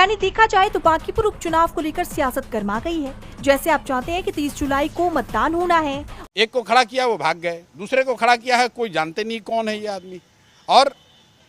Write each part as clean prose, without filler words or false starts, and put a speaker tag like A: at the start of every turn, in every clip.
A: यानी देखा जाए तो बांकीपुर उपचुनाव को लेकर सियासत गर्मा गई है। जैसे आप चाहते हैं कि 30 जुलाई को मतदान होना है।
B: एक को खड़ा किया वो भाग गए, दूसरे को खड़ा किया है कोई जानते नहीं कौन है ये आदमी। और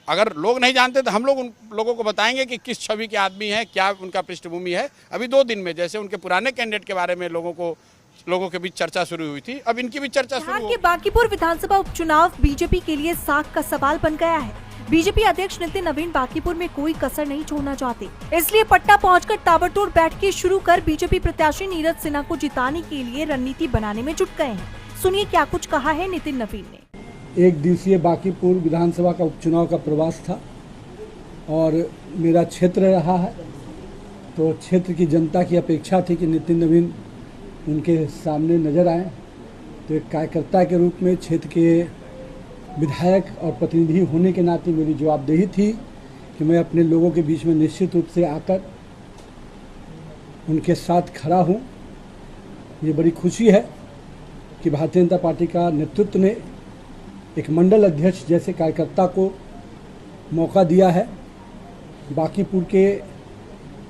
B: अगर लोग नहीं जानते तो हम लोग उन लोगों को बताएंगे कि किस छवि के आदमी है, क्या उनका पृष्ठभूमि है। अभी 2 दिन में जैसे उनके पुराने कैंडिडेट के बारे में लोगों के बीच चर्चा शुरू हुई थी, अब इनकी भी चर्चा शुरू हो।
A: के बांकीपुर विधानसभा उपचुनाव बीजेपी के लिए साख का सवाल बन गया है। बीजेपी अध्यक्ष नितिन नवीन बांकीपुर में कोई कसर नहीं छोड़ना चाहते, इसलिए पट्टा पहुंचकर ताबड़तोड़ बैठकें शुरू कर बीजेपी प्रत्याशी नीरज सिन्हा को जिताने के लिए रणनीति बनाने में जुट गए हैं। सुनिए क्या कुछ कहा है नितिन नवीन ने।
C: 1 दिवसीय बांकीपुर विधानसभा का उपचुनाव का प्रवास था और मेरा क्षेत्र रहा है, तो क्षेत्र की जनता की अपेक्षा थी कि नितिन नवीन उनके सामने नजर आए। तो एक कार्यकर्ता के रूप में क्षेत्र के विधायक और प्रतिनिधि होने के नाते मेरी जवाबदेही थी कि मैं अपने लोगों के बीच में निश्चित रूप से आकर उनके साथ खड़ा हूं। ये बड़ी खुशी है कि भारतीय जनता पार्टी का नेतृत्व ने एक मंडल अध्यक्ष जैसे कार्यकर्ता को मौका दिया है बांकीपुर के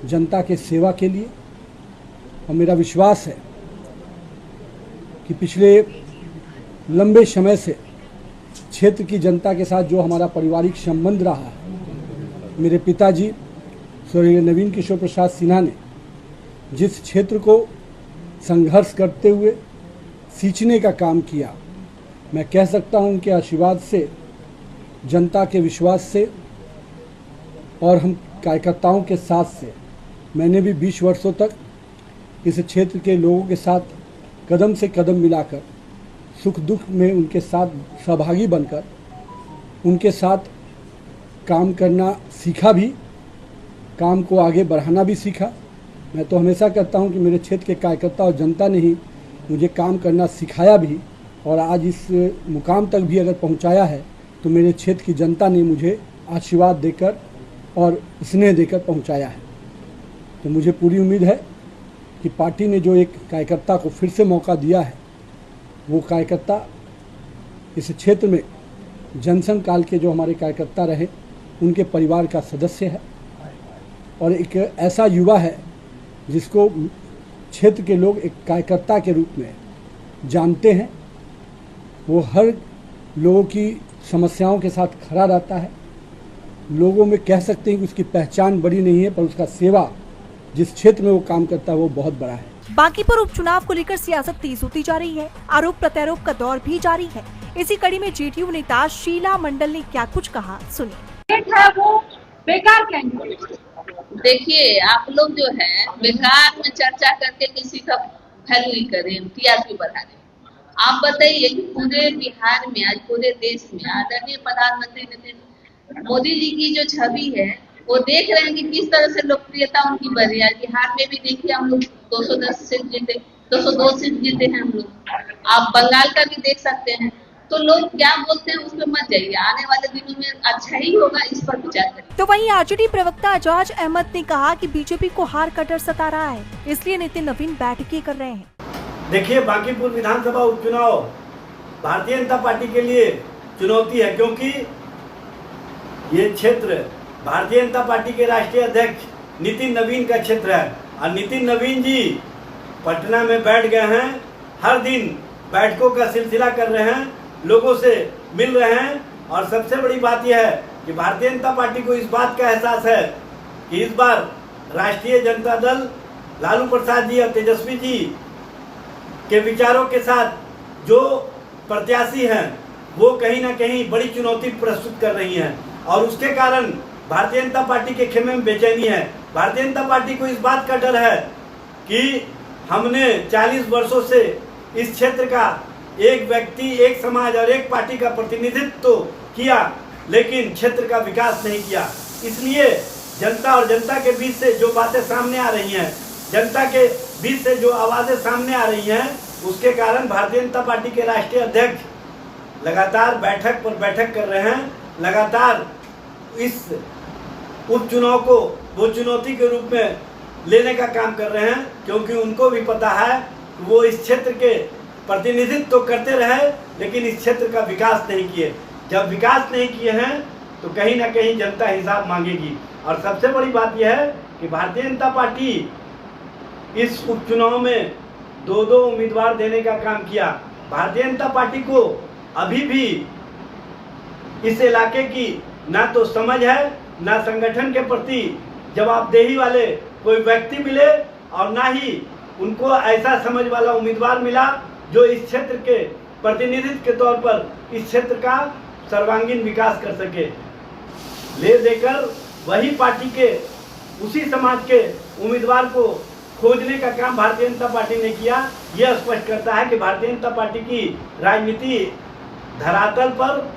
C: जनता के सेवा के लिए। और मेरा विश्वास है कि पिछले लंबे समय से क्षेत्र की जनता के साथ जो हमारा पारिवारिक संबंध रहा है, मेरे पिताजी स्वर्गीय नवीन किशोर प्रसाद सिन्हा ने जिस क्षेत्र को संघर्ष करते हुए सींचने का काम किया, मैं कह सकता हूं उनके आशीर्वाद से, जनता के विश्वास से और हम कार्यकर्ताओं के साथ से मैंने भी 20 वर्षों तक इस क्षेत्र के लोगों के साथ कदम से कदम मिलाकर सुख दुख में उनके साथ सहभागी बनकर उनके साथ काम करना सीखा भी, काम को आगे बढ़ाना भी सीखा। मैं तो हमेशा कहता हूं कि मेरे क्षेत्र के कार्यकर्ता और जनता ने ही मुझे काम करना सिखाया भी, और आज इस मुकाम तक भी अगर पहुंचाया है तो मेरे क्षेत्र की जनता ने मुझे आशीर्वाद देकर और स्नेह देकर पहुंचाया है। तो मुझे पूरी उम्मीद है कि पार्टी ने जो एक कार्यकर्ता को फिर से मौका दिया है, वो कार्यकर्ता इस क्षेत्र में जनसंघ काल के जो हमारे कार्यकर्ता रहे उनके परिवार का सदस्य है और एक ऐसा युवा है जिसको क्षेत्र के लोग एक कार्यकर्ता के रूप में जानते हैं। वो हर लोगों की समस्याओं के साथ खड़ा रहता है। लोगों में कह सकते हैं कि उसकी पहचान बड़ी नहीं है, पर उसका सेवा जिस क्षेत्र में वो काम करता है वो बहुत बड़ा है।
A: बांकीपुर उपचुनाव को लेकर सियासत तेज होती जा रही है। आरोप प्रत्यारोप का दौर भी जारी है। इसी कड़ी में जेडीयू नेता शीला मंडल ने क्या कुछ कहा, सुनिए।
D: वो बेकार कैंडिडेट। देखिए, आप लोग जो है बेकार में चर्चा करके किसी का वैल्यू नहीं करें, टीआरपी बढ़ा दें। आप बताइए कि पूरे बिहार में, आज पूरे देश में आदरणीय प्रधानमंत्री नरेंद्र मोदी जी की जो छवि है वो देख रहे हैं कि किस तरह से लोकप्रियता उनकी बढ़ रही है। बिहार में भी देखिए, हम लोग 210 सीट जीते, 202 सीट जीते हैं हम लोग। आप बंगाल का भी देख सकते हैं। तो लोग क्या बोलते हैं उस पर मत जाइए, आने वाले दिनों में अच्छा ही होगा, इस पर विचार करें।
A: तो वहीं आरजेडी प्रवक्ता एजाज अहमद ने कहा कि बीजेपी को हार का डर सता रहा है, इसलिए नितिन नवीन बैठकें कर रहे हैं।
E: देखिए, बांकीपुर विधानसभा उपचुनाव भारतीय जनता पार्टी के लिए चुनौती है, क्योंकि ये क्षेत्र भारतीय जनता पार्टी के राष्ट्रीय अध्यक्ष नितिन नवीन का क्षेत्र है और नितिन नवीन जी पटना में बैठ गए हैं। हर दिन बैठकों का सिलसिला कर रहे हैं, लोगों से मिल रहे हैं। और सबसे बड़ी बात यह है कि भारतीय जनता पार्टी को इस बात का एहसास है कि इस बार राष्ट्रीय जनता दल लालू प्रसाद जी और तेजस्वी जी के विचारों के साथ जो प्रत्याशी हैं वो कहीं ना कहीं बड़ी चुनौती प्रस्तुत कर रही हैं और उसके कारण भारतीय जनता पार्टी के खेमे में बेचैनी है। भारतीय जनता पार्टी को इस बात का डर है कि हमने 40 वर्षों से इस क्षेत्र का एक व्यक्ति, एक समाज और एक पार्टी का प्रतिनिधित्व तो किया, लेकिन क्षेत्र का विकास नहीं किया। इसलिए जनता और जनता के बीच से जो बातें सामने आ रही हैं, जनता के बीच से जो आवाज़ें सामने आ रही हैं, उसके कारण भारतीय जनता पार्टी के राष्ट्रीय अध्यक्ष लगातार बैठक पर बैठक कर रहे हैं। लगातार इस उपचुनाव को वो चुनौती के रूप में लेने का काम कर रहे हैं, क्योंकि उनको भी पता है कि वो इस क्षेत्र के प्रतिनिधित्व तो करते रहे, लेकिन इस क्षेत्र का विकास नहीं किए। जब विकास नहीं किए हैं तो कहीं ना कहीं जनता हिसाब मांगेगी। और सबसे बड़ी बात यह है कि भारतीय जनता पार्टी इस उपचुनाव में दो उम्मीदवार देने का काम किया। भारतीय जनता पार्टी को अभी भी इस इलाके की ना तो समझ है, ना संगठन के प्रति जवाबदेही वाले कोई व्यक्ति मिले और ना ही उनको ऐसा समझ वाला उम्मीदवार मिला जो इस क्षेत्र के प्रतिनिधित्व के तौर पर इस क्षेत्र का सर्वांगीण विकास कर सके। ले देकर वही पार्टी के उसी समाज के उम्मीदवार को खोजने का काम भारतीय जनता पार्टी ने किया। यह स्पष्ट करता है कि भारतीय जनता पार्टी की राजनीति धरातल पर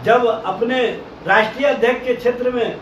E: जब अपने राष्ट्रीय अध्यक्ष के क्षेत्र में